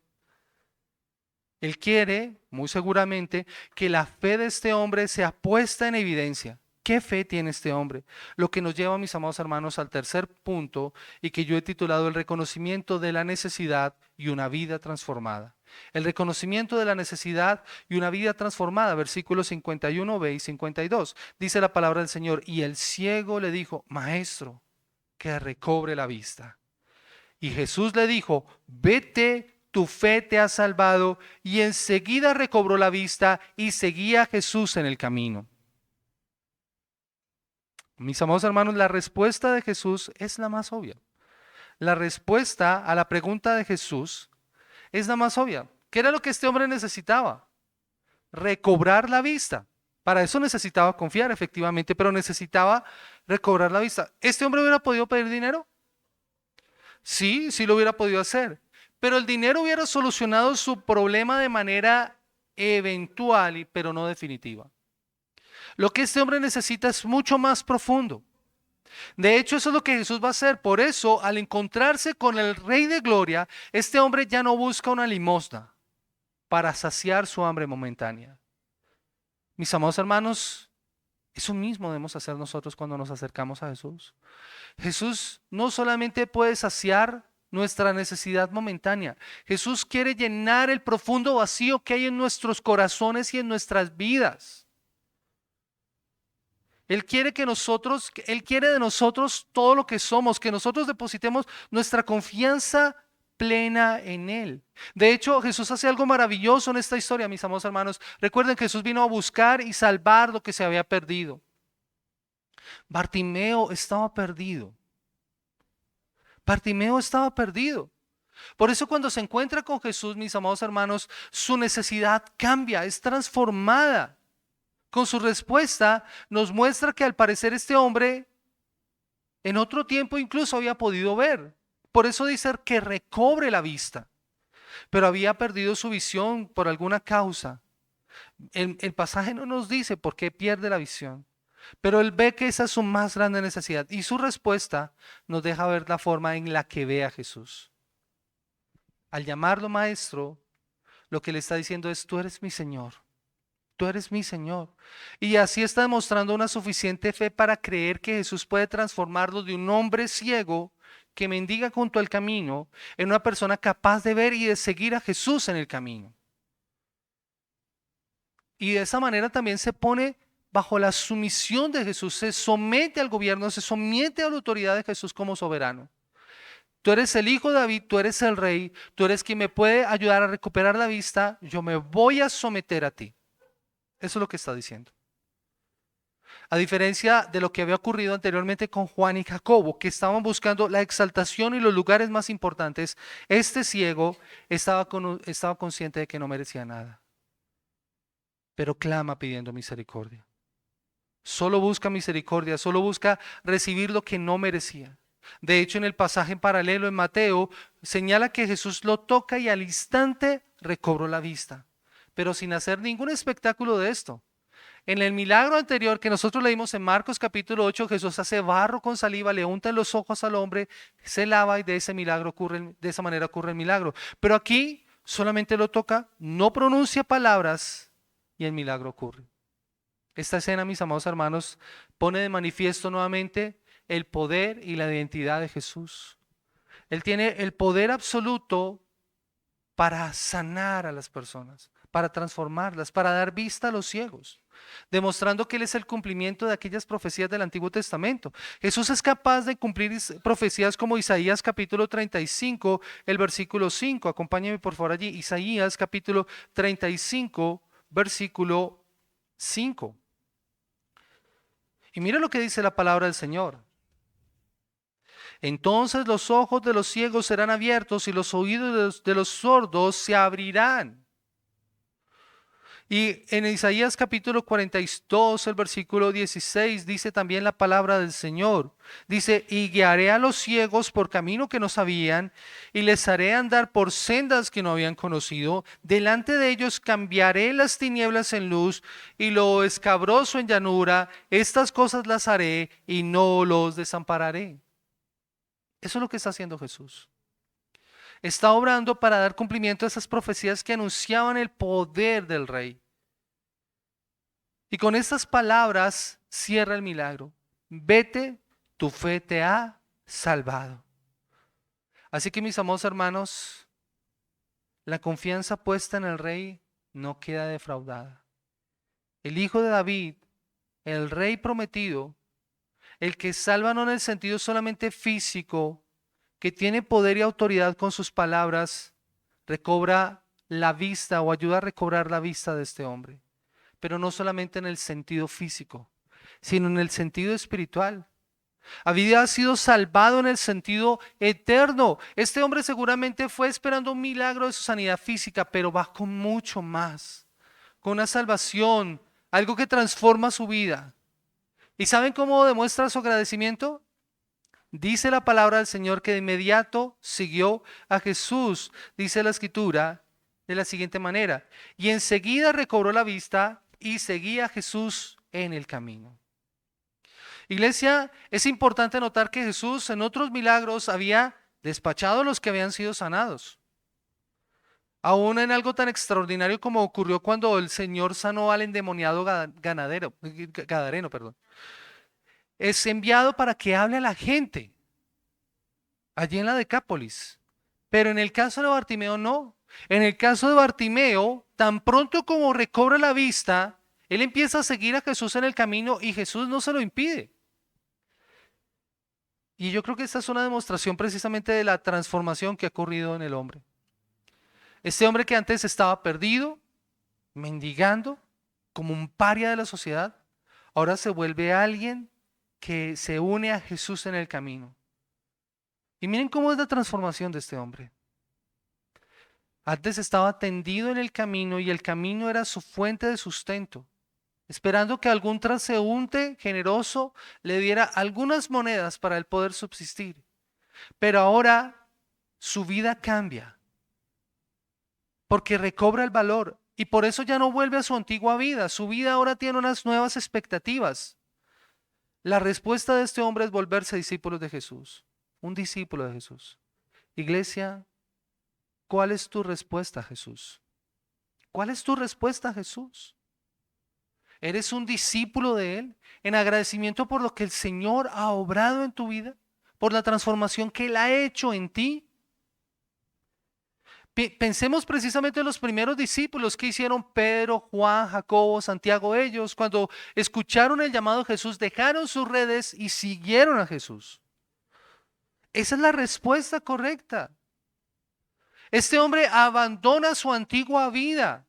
Él quiere, muy seguramente, que la fe de este hombre sea puesta en evidencia. ¿Qué fe tiene este hombre? Lo que nos lleva, mis amados hermanos, al tercer punto y que yo he titulado el reconocimiento de la necesidad y una vida transformada. El reconocimiento de la necesidad y una vida transformada, versículos 51b y 52. Dice la palabra del Señor, y el ciego le dijo, Maestro, que recobre la vista. Y Jesús le dijo, vete, tu fe te ha salvado. Y enseguida recobró la vista y seguía a Jesús en el camino. Mis amados hermanos, la respuesta de Jesús es la más obvia. La respuesta a la pregunta de Jesús es la más obvia. ¿Qué era lo que este hombre necesitaba? Recobrar la vista. Para eso necesitaba confiar, efectivamente, pero necesitaba recobrar la vista. ¿Este hombre hubiera podido pedir dinero? Sí, sí lo hubiera podido hacer. Pero el dinero hubiera solucionado su problema de manera eventual, pero no definitiva. Lo que este hombre necesita es mucho más profundo. De hecho, eso es lo que Jesús va a hacer. Por eso, al encontrarse con el Rey de Gloria, este hombre ya no busca una limosna para saciar su hambre momentánea. Mis amados hermanos, eso mismo debemos hacer nosotros cuando nos acercamos a Jesús. Jesús no solamente puede saciar nuestra necesidad momentánea. Jesús quiere llenar el profundo vacío que hay en nuestros corazones y en nuestras vidas. Él quiere Él quiere de nosotros todo lo que somos, que nosotros depositemos nuestra confianza plena en Él. De hecho, Jesús hace algo maravilloso en esta historia, mis amados hermanos. Recuerden que Jesús vino a buscar y salvar lo que se había perdido. Bartimeo estaba perdido. Bartimeo estaba perdido. Por eso cuando se encuentra con Jesús, mis amados hermanos, su necesidad cambia, es transformada. Con su respuesta nos muestra que al parecer este hombre en otro tiempo incluso había podido ver. Por eso dice que recobre la vista, pero había perdido su visión por alguna causa. El pasaje no nos dice por qué pierde la visión, pero él ve que esa es su más grande necesidad y su respuesta nos deja ver la forma en la que ve a Jesús. Al llamarlo maestro, lo que le está diciendo es, tú eres mi Señor. Tú eres mi Señor. Y así está demostrando una suficiente fe para creer que Jesús puede transformarlo de un hombre ciego que mendiga junto al camino en una persona capaz de ver y de seguir a Jesús en el camino. Y de esa manera también se pone bajo la sumisión de Jesús, se somete al gobierno, se somete a la autoridad de Jesús como soberano. Tú eres el hijo de David, tú eres el rey, tú eres quien me puede ayudar a recuperar la vista, yo me voy a someter a ti. Eso es lo que está diciendo. A diferencia de lo que había ocurrido anteriormente con Juan y Jacobo, que estaban buscando la exaltación y los lugares más importantes, este ciego estaba consciente de que no merecía nada. Pero clama pidiendo misericordia. Solo busca misericordia, solo busca recibir lo que no merecía. De hecho, en el pasaje en paralelo en Mateo, señala que Jesús lo toca y al instante recobró la vista, pero sin hacer ningún espectáculo de esto. En el milagro anterior que nosotros leímos en Marcos capítulo 8, Jesús hace barro con saliva, le unta en los ojos al hombre, se lava y de esa manera ocurre el milagro. Pero aquí solamente lo toca, no pronuncia palabras y el milagro ocurre. Esta escena, mis amados hermanos, pone de manifiesto nuevamente el poder y la identidad de Jesús. Él tiene el poder absoluto para sanar a las personas, para transformarlas, para dar vista a los ciegos, demostrando que Él es el cumplimiento de aquellas profecías del Antiguo Testamento. Jesús es capaz de cumplir profecías como Isaías capítulo 35, el versículo 5. Acompáñenme por favor allí. Isaías capítulo 35, versículo 5. Y mira lo que dice la palabra del Señor. Entonces los ojos de los ciegos serán abiertos y los oídos de los sordos se abrirán. Y en Isaías capítulo 42, el versículo 16, dice también la palabra del Señor. Dice, y guiaré a los ciegos por camino que no sabían, y les haré andar por sendas que no habían conocido. Delante de ellos cambiaré las tinieblas en luz, y lo escabroso en llanura. Estas cosas las haré, y no los desampararé. Eso es lo que está haciendo Jesús. está obrando para dar cumplimiento a esas profecías que anunciaban el poder del rey. Y con estas palabras cierra el milagro. Vete, tu fe te ha salvado. Así que mis amados hermanos, la confianza puesta en el rey no queda defraudada. El hijo de David, el rey prometido, el que salva no en el sentido solamente físico, que tiene poder y autoridad con sus palabras, recobra la vista o ayuda a recobrar la vista de este hombre. Pero no solamente en el sentido físico, sino en el sentido espiritual. Había sido salvado en el sentido eterno. Este hombre seguramente fue esperando un milagro de su sanidad física, pero va con mucho más, con una salvación, algo que transforma su vida. ¿Y saben cómo demuestra su agradecimiento? Dice la palabra del Señor que de inmediato siguió a Jesús, dice la Escritura, de la siguiente manera: y enseguida recobró la vista y seguía a Jesús en el camino. Iglesia, es importante notar que Jesús en otros milagros había despachado a los que habían sido sanados. Aún en algo tan extraordinario como ocurrió cuando el Señor sanó al endemoniado Gadareno, perdón. Es enviado para que hable a la gente allí en la Decápolis. Pero en el caso de Bartimeo no. En el caso de Bartimeo, tan pronto como recobra la vista, él empieza a seguir a Jesús en el camino y Jesús no se lo impide. Y yo creo que esta es una demostración precisamente de la transformación que ha ocurrido en el hombre. Este hombre que antes estaba perdido, mendigando, como un paria de la sociedad, ahora se vuelve alguien que se une a Jesús en el camino. Y miren cómo es la transformación de este hombre. Antes estaba tendido en el camino y el camino era su fuente de sustento, esperando que algún transeúnte generoso le diera algunas monedas para él poder subsistir. Pero ahora su vida cambia, porque recobra el valor y por eso ya no vuelve a su antigua vida. Su vida ahora tiene unas nuevas expectativas. La respuesta de este hombre es volverse discípulo de Jesús, un discípulo de Jesús. Iglesia, ¿cuál es tu respuesta a Jesús? ¿Cuál es tu respuesta a Jesús? ¿Eres un discípulo de Él en agradecimiento por lo que el Señor ha obrado en tu vida? ¿Por la transformación que Él ha hecho en ti? Pensemos precisamente en los primeros discípulos que hicieron Pedro, Juan, Jacobo, Santiago. Ellos, cuando escucharon el llamado de Jesús, dejaron sus redes y siguieron a Jesús. Esa es la respuesta correcta. Este hombre abandona su antigua vida.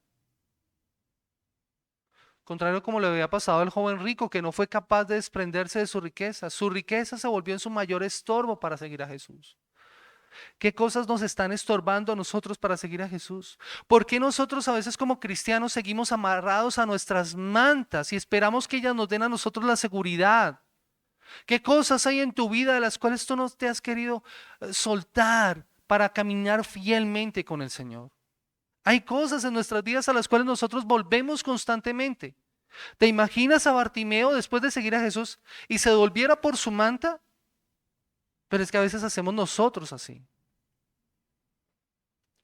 Contrario como le había pasado al joven rico que no fue capaz de desprenderse de su riqueza. Su riqueza se volvió en su mayor estorbo para seguir a Jesús. ¿Qué cosas nos están estorbando a nosotros para seguir a Jesús? ¿Por qué nosotros a veces como cristianos seguimos amarrados a nuestras mantas y esperamos que ellas nos den a nosotros la seguridad? ¿Qué cosas hay en tu vida de las cuales tú no te has querido soltar para caminar fielmente con el Señor? Hay cosas en nuestras vidas a las cuales nosotros volvemos constantemente. ¿Te imaginas a Bartimeo después de seguir a Jesús y se volviera por su manta? Pero es que a veces hacemos nosotros así.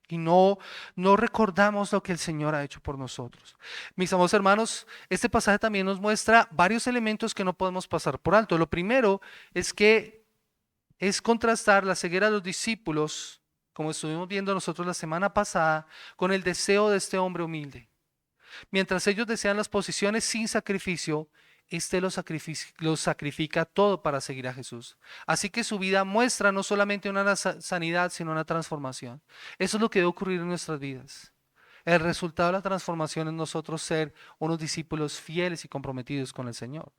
Y no recordamos lo que el Señor ha hecho por nosotros. Mis amados hermanos, este pasaje también nos muestra varios elementos que no podemos pasar por alto. Lo primero es que es contrastar la ceguera de los discípulos, como estuvimos viendo nosotros la semana pasada, con el deseo de este hombre humilde. Mientras ellos desean las posiciones sin sacrificio, este lo sacrifica todo para seguir a Jesús. Así que su vida muestra no solamente una sanidad, sino una transformación. Eso es lo que debe ocurrir en nuestras vidas. El resultado de la transformación es nosotros ser unos discípulos fieles y comprometidos con el Señor.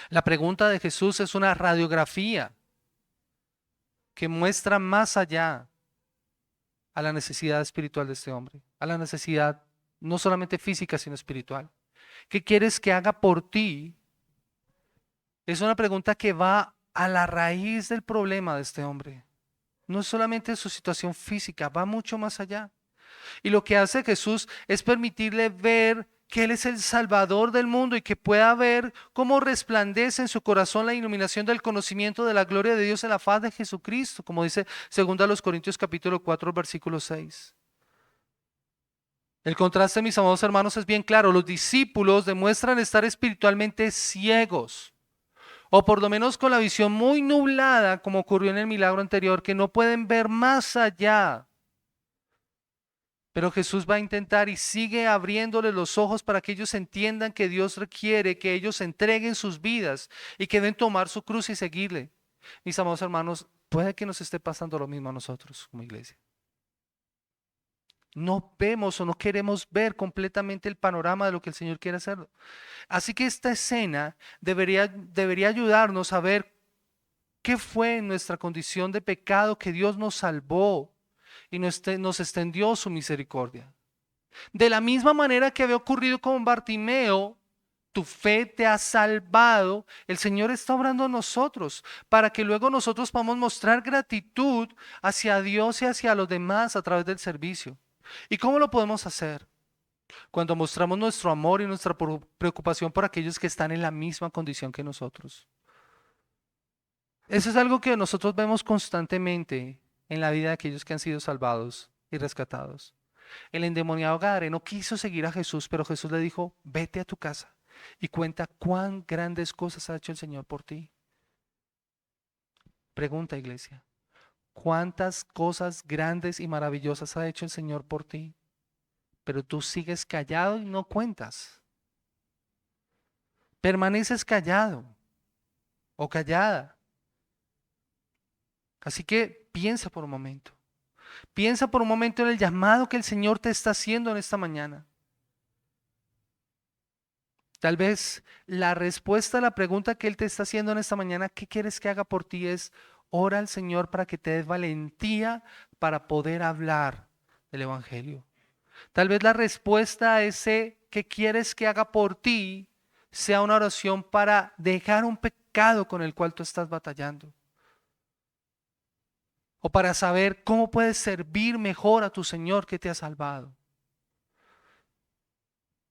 La pregunta de Jesús es una radiografía que muestra más allá a la necesidad espiritual de este hombre, a la necesidad no solamente física, sino espiritual. ¿Qué quieres que haga por ti? Es una pregunta que va a la raíz del problema de este hombre. No es solamente su situación física, va mucho más allá. Y lo que hace Jesús es permitirle ver que Él es el Salvador del mundo y que pueda ver cómo resplandece en su corazón la iluminación del conocimiento de la gloria de Dios en la faz de Jesucristo, como dice 2 Corintios capítulo 4, versículo 6. El contraste, mis amados hermanos, es bien claro. Los discípulos demuestran estar espiritualmente ciegos, o por lo menos con la visión muy nublada, como ocurrió en el milagro anterior, que no pueden ver más allá. Pero Jesús va a intentar y sigue abriéndoles los ojos para que ellos entiendan que Dios requiere que ellos entreguen sus vidas y que deben tomar su cruz y seguirle. Mis amados hermanos, puede que nos esté pasando lo mismo a nosotros como iglesia. No vemos o no queremos ver completamente el panorama de lo que el Señor quiere hacer. Así que esta escena debería ayudarnos a ver qué fue nuestra condición de pecado que Dios nos salvó y nos extendió su misericordia. De la misma manera que había ocurrido con Bartimeo, tu fe te ha salvado. El Señor está obrando en nosotros para que luego nosotros podamos mostrar gratitud hacia Dios y hacia los demás a través del servicio. ¿Y cómo lo podemos hacer? Cuando mostramos nuestro amor y nuestra preocupación por aquellos que están en la misma condición que nosotros. Eso es algo que nosotros vemos constantemente en la vida de aquellos que han sido salvados y rescatados. El endemoniado Gadareno quiso seguir a Jesús, pero Jesús le dijo, vete a tu casa y cuenta cuán grandes cosas ha hecho el Señor por ti. Pregunta, iglesia, ¿cuántas cosas grandes y maravillosas ha hecho el Señor por ti? Pero tú sigues callado y no cuentas. Permaneces callado o callada. Así que piensa por un momento. Piensa por un momento en el llamado que el Señor te está haciendo en esta mañana. Tal vez la respuesta a la pregunta que Él te está haciendo en esta mañana, ¿qué quieres que haga por ti? Es ora al Señor para que te des valentía para poder hablar del Evangelio. Tal vez la respuesta a ese ¿qué quieres que haga por ti? Sea una oración para dejar un pecado con el cual tú estás batallando. O para saber cómo puedes servir mejor a tu Señor que te ha salvado.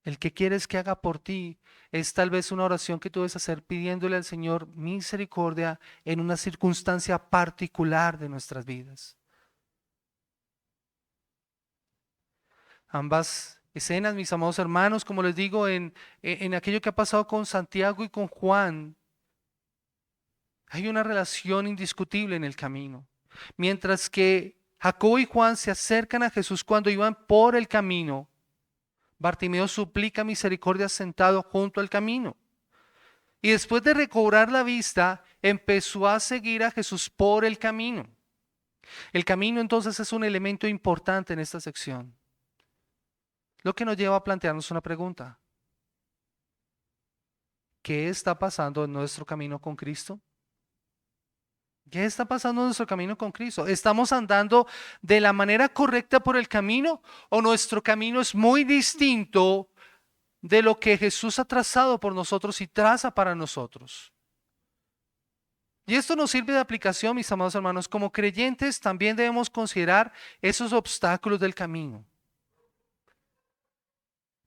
El que quieres que haga por ti es tal vez una oración que tú debes hacer pidiéndole al Señor misericordia en una circunstancia particular de nuestras vidas. Ambas escenas, mis amados hermanos, como les digo, en aquello que ha pasado con Santiago y con Juan, hay una relación indiscutible en el camino. Mientras que Jacobo y Juan se acercan a Jesús cuando iban por el camino, Bartimeo suplica misericordia sentado junto al camino. Y después de recobrar la vista, empezó a seguir a Jesús por el camino. El camino entonces es un elemento importante en esta sección. Lo que nos lleva a plantearnos una pregunta. ¿Qué está pasando en nuestro camino con Cristo? ¿Qué está pasando en nuestro camino con Cristo? ¿Estamos andando de la manera correcta por el camino o nuestro camino es muy distinto de lo que Jesús ha trazado por nosotros y traza para nosotros? Y esto nos sirve de aplicación, mis amados hermanos. Como creyentes también debemos considerar esos obstáculos del camino.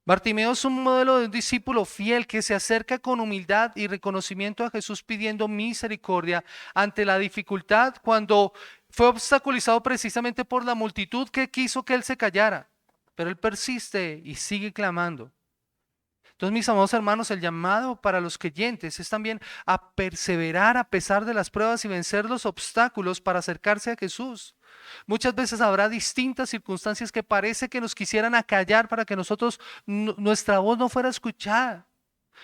Bartimeo es un modelo de un discípulo fiel que se acerca con humildad y reconocimiento a Jesús pidiendo misericordia ante la dificultad cuando fue obstaculizado precisamente por la multitud que quiso que él se callara. Pero él persiste y sigue clamando. Entonces, mis amados hermanos, el llamado para los creyentes es también a perseverar a pesar de las pruebas y vencer los obstáculos para acercarse a Jesús. Muchas veces habrá distintas circunstancias que parece que nos quisieran acallar para que nosotros, nuestra voz no fuera escuchada.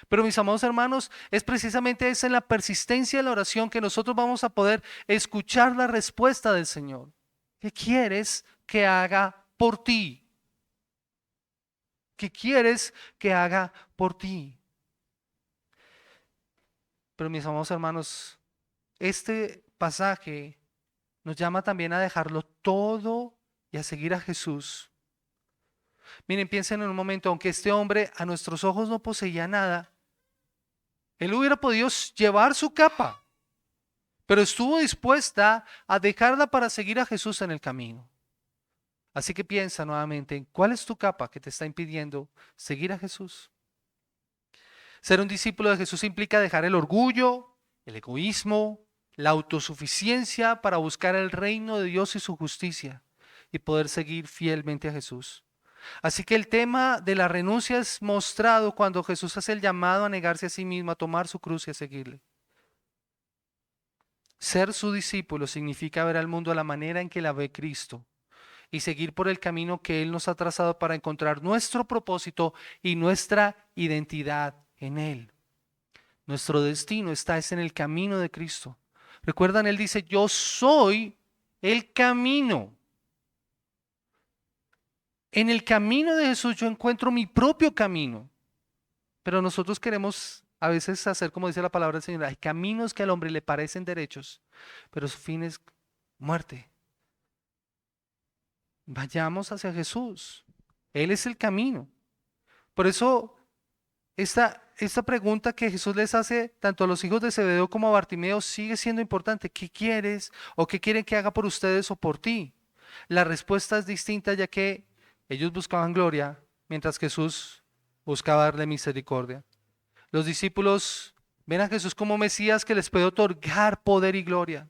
Pero mis amados hermanos, es precisamente esa en la persistencia de la oración que nosotros vamos a poder escuchar la respuesta del Señor. ¿Qué quieres que haga por ti? ¿Qué quieres que haga por ti? Pero mis amados hermanos, este pasaje nos llama también a dejarlo todo y a seguir a Jesús. Miren, piensen en un momento, aunque este hombre a nuestros ojos no poseía nada, él hubiera podido llevar su capa, pero estuvo dispuesta a dejarla para seguir a Jesús en el camino. Así que piensa nuevamente en cuál es tu capa que te está impidiendo seguir a Jesús. Ser un discípulo de Jesús implica dejar el orgullo, el egoísmo, la autosuficiencia para buscar el reino de Dios y su justicia y poder seguir fielmente a Jesús. Así que el tema de la renuncia es mostrado cuando Jesús hace el llamado a negarse a sí mismo, a tomar su cruz y a seguirle. Ser su discípulo significa ver al mundo a la manera en que la ve Cristo y seguir por el camino que Él nos ha trazado para encontrar nuestro propósito y nuestra identidad en Él. Nuestro destino está en el camino de Cristo. Recuerdan, Él dice, yo soy el camino. En el camino de Jesús yo encuentro mi propio camino. Pero nosotros queremos a veces hacer como dice la palabra del Señor. Hay caminos que al hombre le parecen derechos, pero su fin es muerte. Vayamos hacia Jesús. Él es el camino. Por eso esta pregunta que Jesús les hace tanto a los hijos de Zebedeo como a Bartimeo sigue siendo importante. ¿Qué quieres o qué quieren que haga por ustedes o por ti? La respuesta es distinta ya que ellos buscaban gloria mientras Jesús buscaba darle misericordia. Los discípulos ven a Jesús como Mesías que les puede otorgar poder y gloria.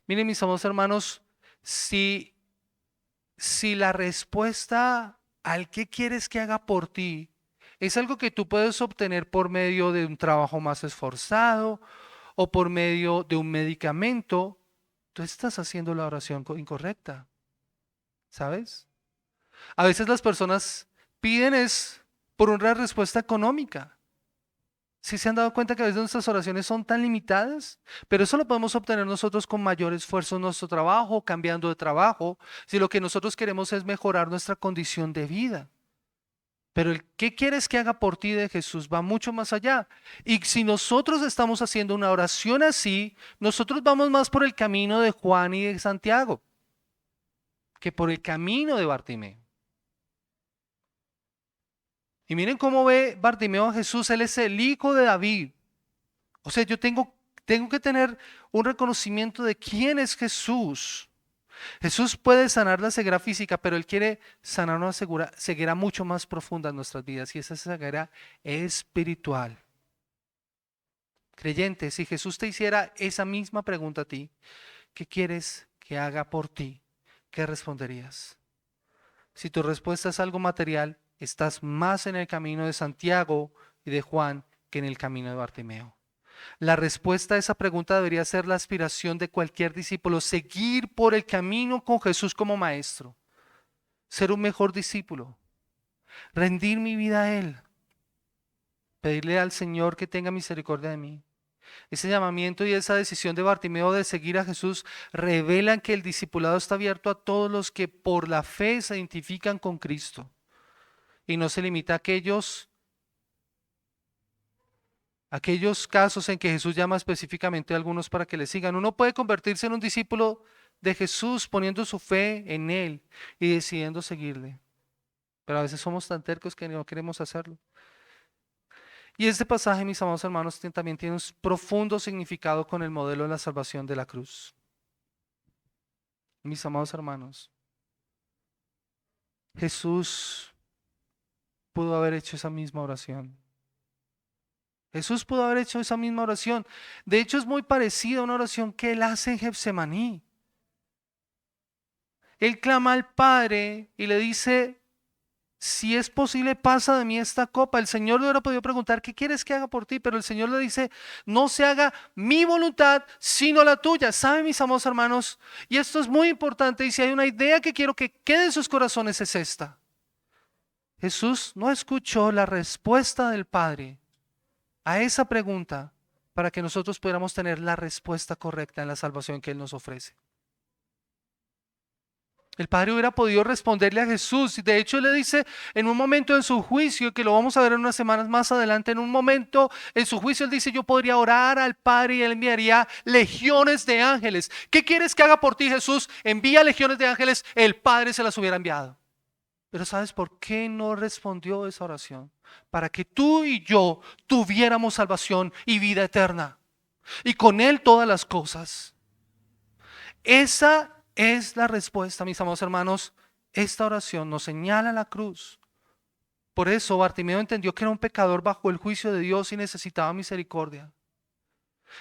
Miren mis amados hermanos, si la respuesta al qué quieres que haga por ti es algo que tú puedes obtener por medio de un trabajo más esforzado o por medio de un medicamento, tú estás haciendo la oración incorrecta, ¿sabes? A veces las personas piden es por una respuesta económica. ¿Sí se han dado cuenta que a veces nuestras oraciones son tan limitadas? Pero eso lo podemos obtener nosotros con mayor esfuerzo en nuestro trabajo, cambiando de trabajo, si lo que nosotros queremos es mejorar nuestra condición de vida. Pero el ¿qué quieres que haga por ti de Jesús va mucho más allá? Y si nosotros estamos haciendo una oración así, nosotros vamos más por el camino de Juan y de Santiago que por el camino de Bartimeo. Y miren cómo ve Bartimeo a Jesús, él es el hijo de David. O sea, yo tengo que tener un reconocimiento de quién es Jesús. Jesús puede sanar la ceguera física, pero Él quiere sanar una ceguera mucho más profunda en nuestras vidas y esa ceguera espiritual. Creyente, si Jesús te hiciera esa misma pregunta a ti, ¿qué quieres que haga por ti? ¿Qué responderías? Si tu respuesta es algo material, estás más en el camino de Santiago y de Juan que en el camino de Bartimeo. La respuesta a esa pregunta debería ser la aspiración de cualquier discípulo, seguir por el camino con Jesús como maestro, ser un mejor discípulo, rendir mi vida a Él, pedirle al Señor que tenga misericordia de mí. Ese llamamiento y esa decisión de Bartimeo de seguir a Jesús revelan que el discipulado está abierto a todos los que por la fe se identifican con Cristo y no se limita a aquellos casos en que Jesús llama específicamente a algunos para que le sigan. Uno puede convertirse en un discípulo de Jesús poniendo su fe en Él y decidiendo seguirle. Pero a veces somos tan tercos que no queremos hacerlo. Y este pasaje, mis amados hermanos, también tiene un profundo significado con el modelo de la salvación de la cruz. Mis amados hermanos, Jesús pudo haber hecho esa misma oración. Jesús pudo haber hecho esa misma oración. De hecho, es muy parecida a una oración que Él hace en Getsemaní. Él clama al Padre y le dice, si es posible, pasa de mí esta copa. El Señor le hubiera podido preguntar, ¿qué quieres que haga por ti? Pero el Señor le dice, no se haga mi voluntad, sino la tuya. ¿Saben, mis amados hermanos? Y esto es muy importante. Y si hay una idea que quiero que quede en sus corazones es esta. Jesús no escuchó la respuesta del Padre a esa pregunta para que nosotros pudiéramos tener la respuesta correcta en la salvación que Él nos ofrece. El Padre hubiera podido responderle a Jesús y de hecho Él le dice en un momento en su juicio, que lo vamos a ver en unas semanas más adelante, en un momento en su juicio Él dice, yo podría orar al Padre y Él enviaría legiones de ángeles. ¿Qué quieres que haga por ti, Jesús? Envía legiones de ángeles, el Padre se las hubiera enviado. Pero ¿sabes por qué no respondió esa oración? Para que tú y yo tuviéramos salvación y vida eterna. Y con Él todas las cosas. Esa es la respuesta, mis amados hermanos. Esta oración nos señala la cruz. Por eso Bartimeo entendió que era un pecador bajo el juicio de Dios y necesitaba misericordia.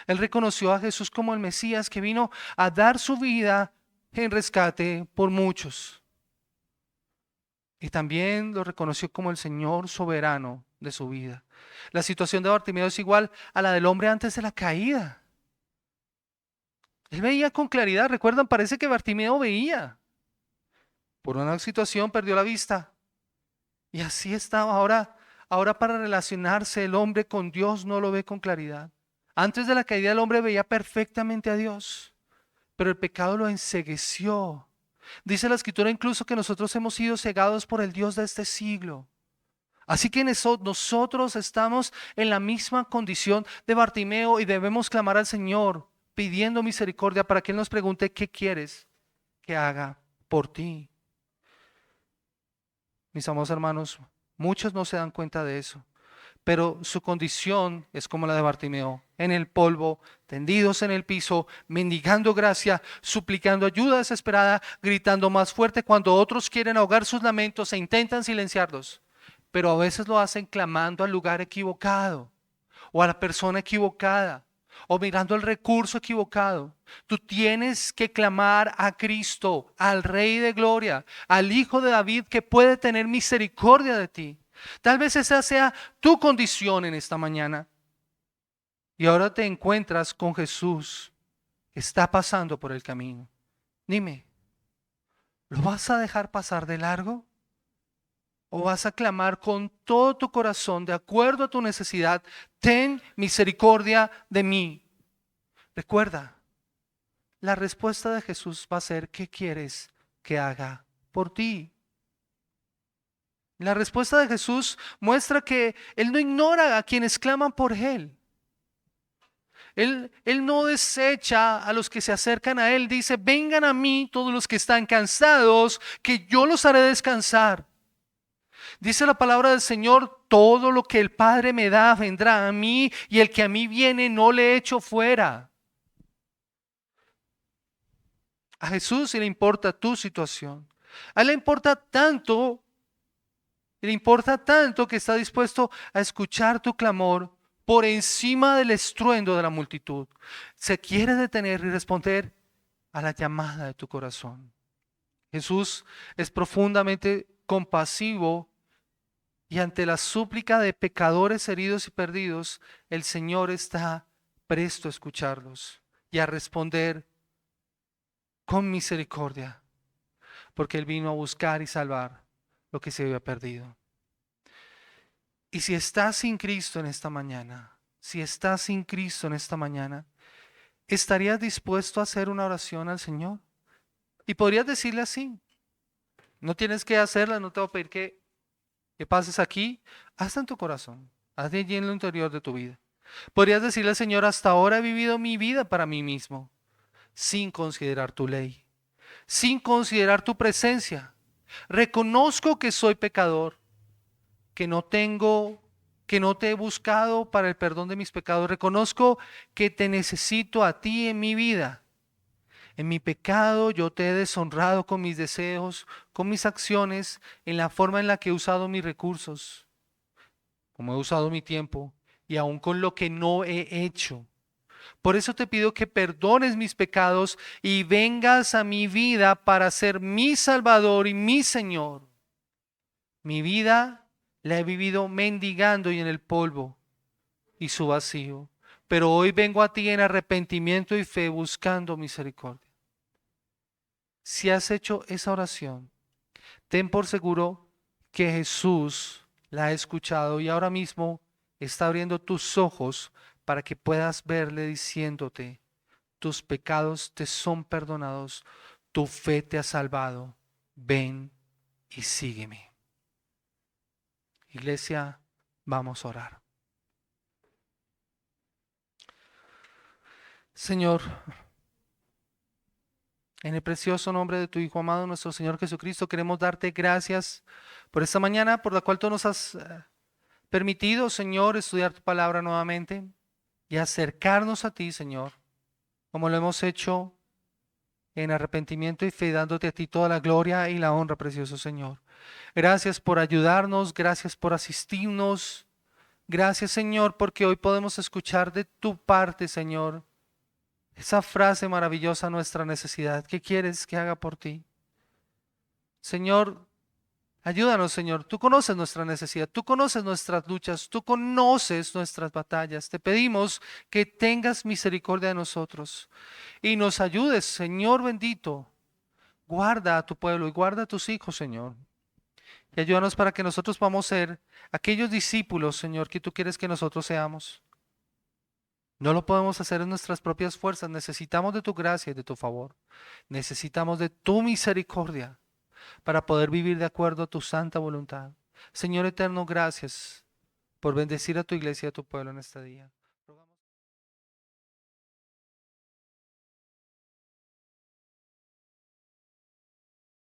Él reconoció a Jesús como el Mesías que vino a dar su vida en rescate por muchos. Y también lo reconoció como el Señor soberano de su vida. La situación de Bartimeo es igual a la del hombre antes de la caída. Él veía con claridad. Recuerdan, parece que Bartimeo veía. Por una situación perdió la vista. Y así estaba ahora para relacionarse el hombre con Dios no lo ve con claridad. Antes de la caída el hombre veía perfectamente a Dios, pero el pecado lo encegueció. Dice la Escritura incluso que nosotros hemos sido cegados por el Dios de este siglo. Así que nosotros estamos en la misma condición de Bartimeo y debemos clamar al Señor pidiendo misericordia para que Él nos pregunte qué quieres que haga por ti. Mis amados hermanos, muchos no se dan cuenta de eso, pero su condición es como la de Bartimeo, en el polvo, tendidos en el piso, mendigando gracia, suplicando ayuda desesperada, gritando más fuerte cuando otros quieren ahogar sus lamentos e intentan silenciarlos, pero a veces lo hacen clamando al lugar equivocado o a la persona equivocada o mirando el recurso equivocado. Tú tienes que clamar a Cristo, al Rey de Gloria, al Hijo de David que puede tener misericordia de ti. Tal vez esa sea tu condición en esta mañana. Y ahora te encuentras con Jesús que está pasando por el camino. Dime, ¿lo vas a dejar pasar de largo? ¿O vas a clamar con todo tu corazón, de acuerdo a tu necesidad, ten misericordia de mí? Recuerda, la respuesta de Jesús va a ser, ¿qué quieres que haga por ti? La respuesta de Jesús muestra que Él no ignora a quienes claman por Él. Él no desecha a los que se acercan a Él. Dice, vengan a mí todos los que están cansados, que yo los haré descansar. Dice la palabra del Señor, todo lo que el Padre me da vendrá a mí y el que a mí viene no le echo fuera. A Jesús sí le importa tu situación. A Él le importa tanto que está dispuesto a escuchar tu clamor por encima del estruendo de la multitud. Se quiere detener y responder a la llamada de tu corazón. Jesús es profundamente compasivo y ante la súplica de pecadores heridos y perdidos, el Señor está presto a escucharlos y a responder con misericordia, porque Él vino a buscar y salvar lo que se había perdido. Y si estás sin Cristo en esta mañana, si estás sin Cristo en esta mañana, ¿estarías dispuesto a hacer una oración al Señor? Y podrías decirle así, no tienes que hacerla, no te voy a pedir que pases aquí, hazla en tu corazón, hazla allí en lo interior de tu vida. Podrías decirle al Señor, hasta ahora he vivido mi vida para mí mismo, sin considerar tu ley, sin considerar tu presencia. Reconozco que soy pecador, que no te he buscado para el perdón de mis pecados. Reconozco que te necesito a ti en mi vida. En mi pecado yo te he deshonrado con mis deseos, con mis acciones, en la forma en la que he usado mis recursos, como he usado mi tiempo y aún con lo que no he hecho. Por eso te pido que perdones mis pecados y vengas a mi vida para ser mi Salvador y mi Señor. Mi vida la he vivido mendigando y en el polvo y su vacío, pero hoy vengo a ti en arrepentimiento y fe buscando misericordia. Si has hecho esa oración, ten por seguro que Jesús la ha escuchado y ahora mismo está abriendo tus ojos para que puedas verle diciéndote, tus pecados te son perdonados, tu fe te ha salvado, ven y sígueme. Iglesia, vamos a orar. Señor, en el precioso nombre de tu Hijo amado, nuestro Señor Jesucristo, queremos darte gracias por esta mañana, por la cual tú nos has permitido, Señor, estudiar tu palabra nuevamente y acercarnos a ti, Señor, como lo hemos hecho en arrepentimiento y fe, dándote a ti toda la gloria y la honra, precioso Señor. Gracias por ayudarnos, gracias por asistirnos. Gracias, Señor, porque hoy podemos escuchar de tu parte, Señor, esa frase maravillosa, nuestra necesidad. ¿Qué quieres que haga por ti? Señor, ayúdanos, Señor. Tú conoces nuestra necesidad, tú conoces nuestras luchas, tú conoces nuestras batallas. Te pedimos que tengas misericordia de nosotros y nos ayudes, Señor bendito. Guarda a tu pueblo y guarda a tus hijos, Señor. Y ayúdanos para que nosotros podamos ser aquellos discípulos, Señor, que tú quieres que nosotros seamos. No lo podemos hacer en nuestras propias fuerzas. Necesitamos de tu gracia y de tu favor. Necesitamos de tu misericordia para poder vivir de acuerdo a tu santa voluntad. Señor eterno, gracias por bendecir a tu iglesia y a tu pueblo en este día.